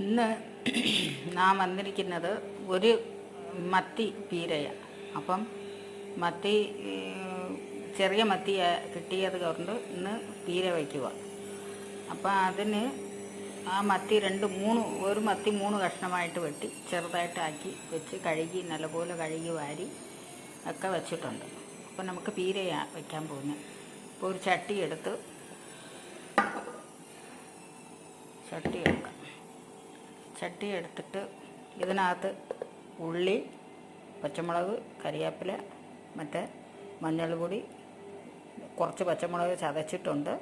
ഇന്ന് നാം വന്നിരിക്കുന്നത് ഒരു മത്തി പീരയാണ്. അപ്പം മത്തി ചെറിയ മത്തി കിട്ടിയത് കൊണ്ട് ഇന്ന് പീര വയ്ക്കുക. അപ്പം അതിന് ആ മത്തി ഒരു മത്തി 3 കഷ്ണമായിട്ട് വെട്ടി ചെറുതായിട്ടാക്കി വെച്ച് കഴുകി നല്ലപോലെ കഴുകി വാരി ഒക്കെ വെച്ചിട്ടുണ്ട്. അപ്പം നമുക്ക് പീരയാണ് വയ്ക്കാൻ പോകുന്നത്. അപ്പോൾ ഒരു ചട്ടി എടുക്കാം. ചട്ടി എടുത്തിട്ട് ഇതിനകത്ത് ഉള്ളി, പച്ചമുളക്, കറിവേപ്പില, മറ്റേ മഞ്ഞൾ പൊടി, കുറച്ച് പച്ചമുളക് ചതച്ചിട്ടുണ്ട്.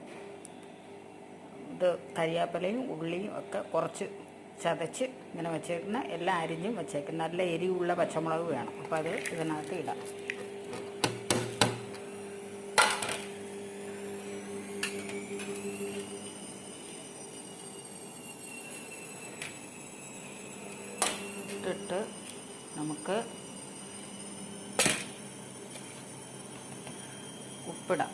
ഇത് കറിവേപ്പിലയും ഉള്ളിയും ഒക്കെ കുറച്ച് ചതച്ച് ഇങ്ങനെ വെച്ചേക്കുന്ന എല്ലാം അരിഞ്ഞും വെച്ചേക്കും. നല്ല എരിവുള്ള പച്ചമുളക് വേണം. അപ്പോൾ അത് ഇതിനകത്ത് ഇടാം. ഇട്ടിട്ട് നമുക്ക് ഉപ്പിടാം.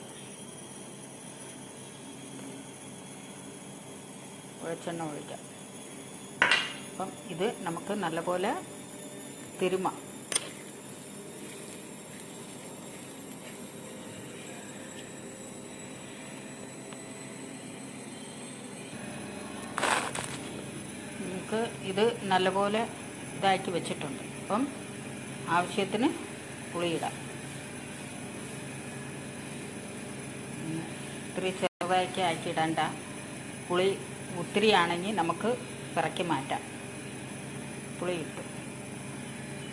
വെളിച്ചെണ്ണ ഒഴിക്കാം. അപ്പം ഇത് നമുക്ക് നല്ലപോലെ തിരുമാം. നമുക്ക് ഇത് നല്ലപോലെ ഇതാക്കി വെച്ചിട്ടുണ്ട്. അപ്പം ആവശ്യത്തിന് പുളിയിടാം. ഇത്തിരി ചെറുതാക്കി ആക്കിയിടണ്ട. പുളി ഒത്തിരി ആണെങ്കിൽ നമുക്ക് പിറക്കി മാറ്റാം. പുളി ഇട്ടു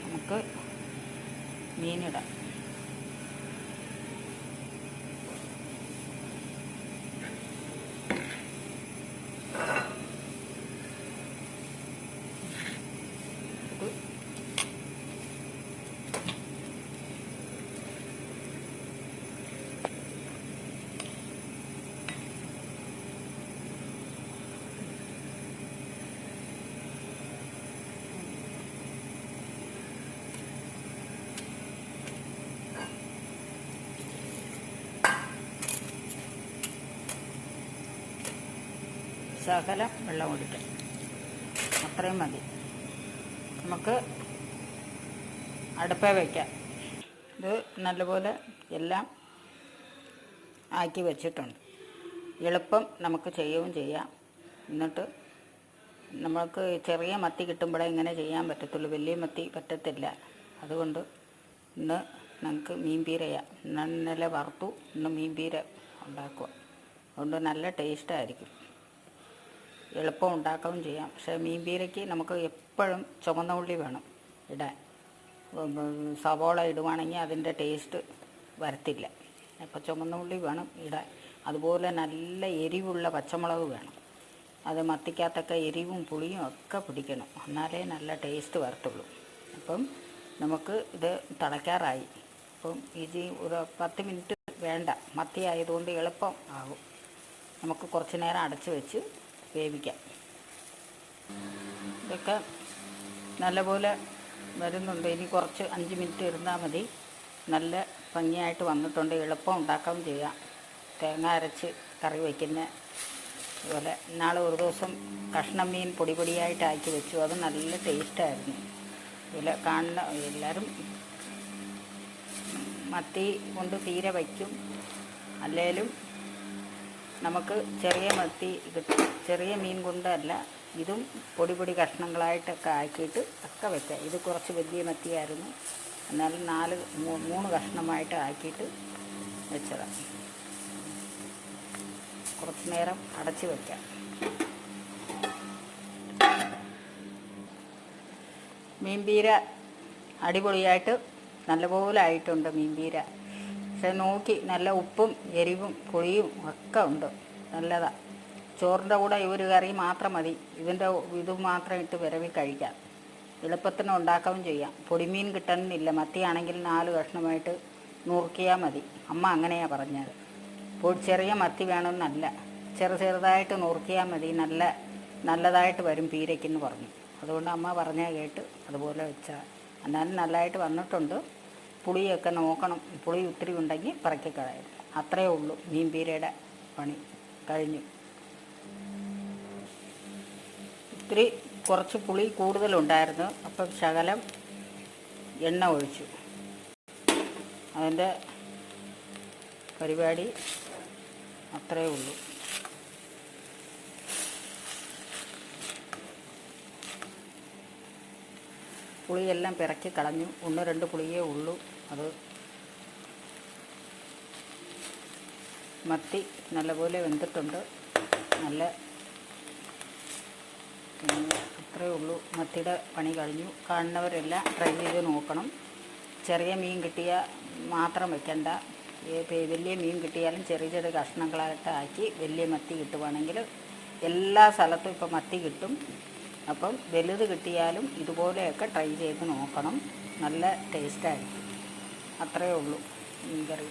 നമുക്ക് മീനിടാം. ശകലം വെള്ളം ഒഴിക്കാം. അത്രയും മതി. നമുക്ക് അടുപ്പേ വയ്ക്കാം. ഇത് നല്ലപോലെ എല്ലാം ആക്കി വെച്ചിട്ടുണ്ട്. എളുപ്പം നമുക്ക് ചെയ്യുകയും ചെയ്യാം. എന്നിട്ട് നമുക്ക് ചെറിയ മത്തി കിട്ടുമ്പോഴേ ഇങ്ങനെ ചെയ്യാൻ പറ്റത്തുള്ളൂ. വലിയ മത്തി പറ്റത്തില്ല. അതുകൊണ്ട് ഇന്ന് നമുക്ക് മീൻ പീരയാണ്. ഇന്നലെ വറുത്തു, ഇന്ന് മീൻ പീര ഉണ്ടാക്കുക. അതുകൊണ്ട് നല്ല ടേസ്റ്റായിരിക്കും. എളുപ്പം ഉണ്ടാക്കുകയും ചെയ്യാം. പക്ഷേ മീൻ പീരയ്ക്ക് നമുക്ക് എപ്പോഴും ചുവന്ന ഉള്ളി വേണം ഇടാൻ. സവോള ഇടുവാണെങ്കിൽ അതിൻ്റെ ടേസ്റ്റ് വരത്തില്ല. അപ്പോൾ ചുവന്ന ഉള്ളി വേണം ഇടാൻ. അതുപോലെ നല്ല എരിവുള്ള പച്ചമുളക് വേണം. അത് മത്തിക്കകത്തൊക്കെ എരിവും പുളിയും ഒക്കെ പിടിക്കണം. എന്നാലേ നല്ല ടേസ്റ്റ് വരത്തുള്ളൂ. അപ്പം നമുക്ക് ഇത് തിളയ്ക്കാറായി. അപ്പം ഇത് ഒരു 10 മിനിറ്റ് വേണ്ട. മത്തി ആയതുകൊണ്ട് എളുപ്പം ആകും. നമുക്ക് കുറച്ച് നേരം അടച്ച് വെച്ച് വേവിക്കാം. ഇതൊക്കെ നല്ലപോലെ വരുന്നുണ്ട്. ഇനി കുറച്ച് 5 മിനിറ്റ് ഇരുന്നാൽ മതി. നല്ല ഭംഗിയായിട്ട് വന്നിട്ടുണ്ട്. എളുപ്പം ഉണ്ടാക്കുകയും ചെയ്യാം. തേങ്ങ അരച്ച് കറി വയ്ക്കുന്ന അതുപോലെ ഇന്നാളെ ഒരു ദിവസം കഷ്ണം മീൻ പൊടിയായിട്ട് ആക്കി വെച്ചു. അത് നല്ല ടേസ്റ്റായിരുന്നു. ഇതിൽ കാണുന്ന എല്ലാവരും മത്തി കൊണ്ട് പീര വയ്ക്കും. അല്ലേലും നമുക്ക് ചെറിയ മത്തി കിട്ടും. ചെറിയ മീൻ കൊണ്ടല്ല, ഇതും പൊടി കഷ്ണങ്ങളായിട്ടൊക്കെ ആക്കിയിട്ട് ഒക്കെ വെക്കാം. ഇത് കുറച്ച് വലിയ മത്തിയായിരുന്നു. എന്നാലും 3 കഷ്ണമായിട്ട് ആക്കിയിട്ട് വെച്ചതാണ്. കുറച്ച് നേരം അടച്ച് വയ്ക്കാം. മീൻ പീര അടിപൊളിയായിട്ട് നല്ലപോലെ ആയിട്ടുണ്ട് മീൻ പീര. പക്ഷെ നോക്കി നല്ല ഉപ്പും എരിവും പുളിയും ഒക്കെ ഉണ്ട്. നല്ലതാണ്. ചോറിൻ്റെ കൂടെ ഈ ഒരു കറി മാത്രം മതി. ഇത് മാത്രം ഇട്ട് വിരവി കഴിക്കാം. എളുപ്പത്തിന് ഉണ്ടാക്കുകയും ചെയ്യാം. പൊടിമീൻ കിട്ടണമെന്നില്ല. മത്തിയാണെങ്കിൽ 4 കഷ്ണമായിട്ട് നുറുക്കിയാൽ മതി. അമ്മ അങ്ങനെയാണ് പറഞ്ഞത്. ചെറിയ മത്തി വേണമെന്നല്ല, ചെറുതായിട്ട് നുറുക്കിയാൽ മതി. നല്ലതായിട്ട് വരും പീരയ്ക്കെന്ന് പറഞ്ഞു. അതുകൊണ്ട് അമ്മ പറഞ്ഞാൽ കേട്ട് അതുപോലെ വെച്ചാൽ. എന്നാലും നല്ലതായിട്ട് വന്നിട്ടുണ്ട്. പുളിയൊക്കെ നോക്കണം. പുളി ഒത്തിരി ഉണ്ടെങ്കിൽ പറക്കിക്കളയും. അത്രയേ ഉള്ളൂ. മീൻ പീരയുടെ പണി കഴിഞ്ഞു. ഇത്തിരി കുറച്ച് പുളി കൂടുതലുണ്ടായിരുന്നു. അപ്പം ശകലം എണ്ണ ഒഴിച്ചു. അതിൻ്റെ പരിപാടി അത്രയേ ഉള്ളൂ. പുളിയെല്ലാം പിറക്കി കളഞ്ഞു. 1-2 പുളിയേ ഉള്ളൂ. അത് മത്തി നല്ലപോലെ വെന്തിട്ടുണ്ട്. നല്ല അത്രയേ ഉള്ളൂ. മത്തിയുടെ പണി കഴിഞ്ഞു. കാണുന്നവരെല്ലാം ട്രൈ ചെയ്ത് നോക്കണം. ചെറിയ മീൻ കിട്ടിയാൽ മാത്രം വെക്കണ്ട. വലിയ മീൻ കിട്ടിയാലും ചെറിയ ചെറിയ കഷ്ണങ്ങളായിട്ട് ആക്കി വലിയ മത്തി കിട്ടുവാണെങ്കിൽ എല്ലാ സ്ഥലത്തും ഇപ്പോൾ മത്തി കിട്ടും. അപ്പം വലുത് കിട്ടിയാലും ഇതുപോലെയൊക്കെ ട്രൈ ചെയ്ത് നോക്കണം. നല്ല ടേസ്റ്റായിരിക്കും. അത്രയേ ഉള്ളൂ മീൻ കറി.